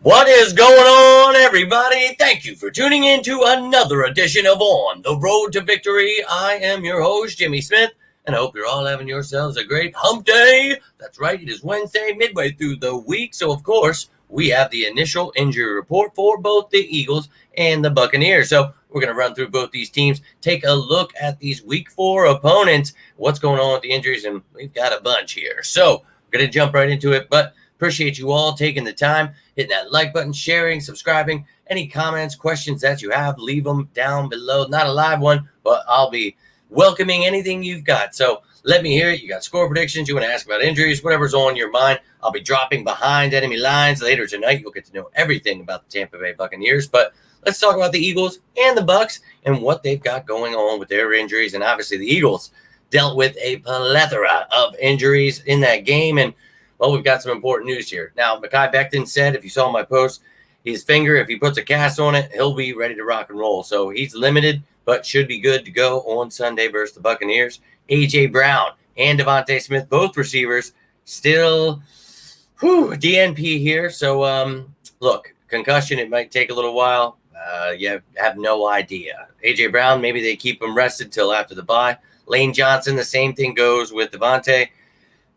What is going on, everybody? Thank you for tuning in to another edition of On the Road to Victory. I am your host, Jimmy Smith, and I hope you're all having yourselves a great hump day. That's right, it is Wednesday, midway through the week, so of course, we have the initial injury report for both the Eagles and the Buccaneers. So we're going to run through both these teams, take a look at these Week 4 opponents, what's going on with the injuries, and we've got a bunch here. So we're going to jump right into it, but appreciate you all taking the time, hitting that like button, sharing, subscribing. Any comments, questions that you have, leave them down below. Not a live one, but I'll be welcoming anything you've got. So let me hear it. You got score predictions, you want to ask about injuries, whatever's on your mind. I'll be dropping behind enemy lines later tonight. You'll get to know everything about the Tampa Bay Buccaneers. But let's talk about the Eagles and the Bucs and what they've got going on with their injuries. And obviously the Eagles dealt with a plethora of injuries in that game. And well, we've got some important news here. Now, Mekhi Becton said, if you saw my post, his finger, if he puts a cast on it, he'll be ready to rock and roll. So he's limited, but should be good to go on Sunday versus the Buccaneers. A.J. Brown and DeVonta Smith, both receivers, still DNP here. So, look, concussion, it might take a little while. You have no idea. A.J. Brown, maybe they keep him rested till after the bye. Lane Johnson, the same thing goes with DeVonta.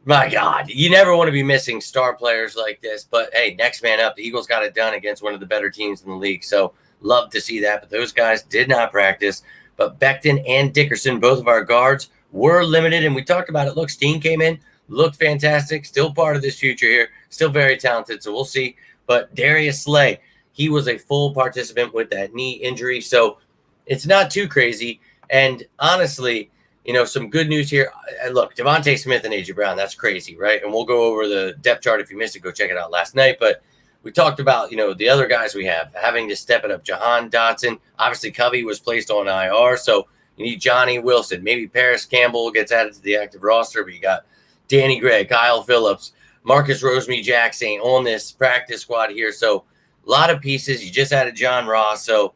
My God, you never want to be missing star players like this. But, hey, next man up. The Eagles got it done against one of the better teams in the league. So, love to see that. But those guys did not practice. But Becton and Dickerson, both of our guards, were limited. And we talked about it. Look, Steen came in, looked fantastic. Still part of this future here. Still very talented. So, we'll see. But Darius Slay, he was a full participant with that knee injury. So, it's not too crazy. And, honestly, you know, some good news here. Look, DeVonta Smith and A.J. Brown, that's crazy, right? And we'll go over the depth chart. If you missed it, go check it out last night. But we talked about, you know, the other guys we have having to step it up. Jahan Dotson, obviously Covey was placed on IR, so you need Johnny Wilson. Maybe Paris Campbell gets added to the active roster, but you got Danny Gregg, Kyle Phillips, Marcus Rosemy-Jackson on this practice squad here. So a lot of pieces. You just added John Ross, so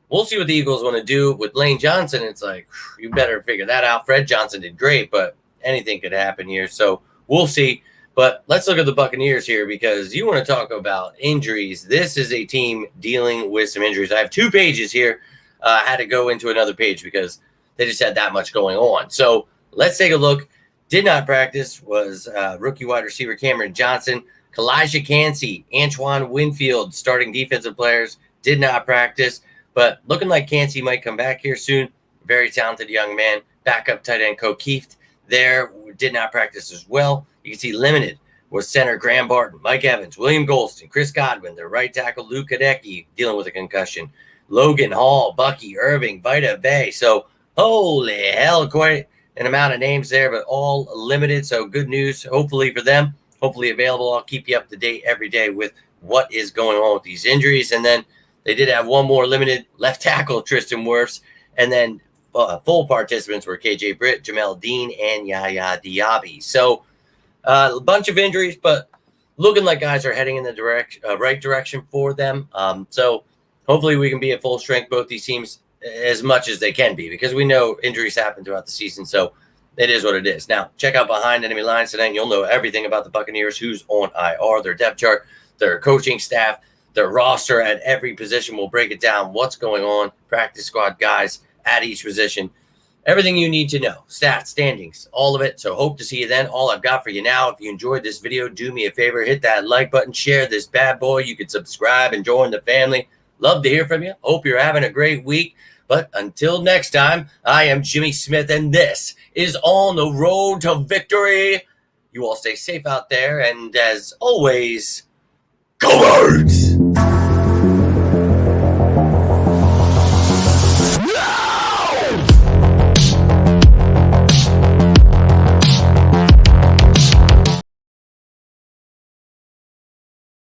we'll see what the Eagles want to do with Lane Johnson. It's like, you better figure that out. Fred Johnson did great, but anything could happen here. So we'll see. But let's look at the Buccaneers here because you want to talk about injuries. This is a team dealing with some injuries. I have 2 pages here. I had to go into another page because they just had that much going on. So let's take a look. Did not practice was rookie wide receiver Cameron Johnson, Kalijah Cansey, Antoine Winfield, starting defensive players, did not practice. But looking like Cansey might come back here soon. Very talented young man. Backup tight end Keeft there did not practice as well. You can see limited was center Graham Barton, Mike Evans, William Golston, Chris Godwin, their right tackle Luke Kadecki dealing with a concussion. Logan Hall, Bucky Irving, Vita Bay. So holy hell, quite an amount of names there, but all limited. So good news, hopefully for them. Hopefully available. I'll keep you up to date every day with what is going on with these injuries. And then they did have one more limited left tackle, Tristan Wirfs, and then full participants were KJ Britt, Jamel Dean, and Yaya Diaby. So a bunch of injuries, but looking like guys are heading in the right direction for them. So hopefully we can be at full strength, both these teams, as much as they can be, because we know injuries happen throughout the season. So it is what it is. Now, check out Behind Enemy Lines tonight, and you'll know everything about the Buccaneers, who's on IR, their depth chart, their coaching staff, their roster at every position. We'll break it down, what's going on, practice squad guys at each position, everything you need to know, stats, standings, all of it. So hope to see you then. All I've got for you now, if you enjoyed this video, do me a favor, hit that like button, share this bad boy. You can subscribe and join the family. Love to hear from you. Hope you're having a great week. But until next time, I am Jimmy Smith, and this is On the Road to Victory. You all stay safe out there, and as always, go Birds!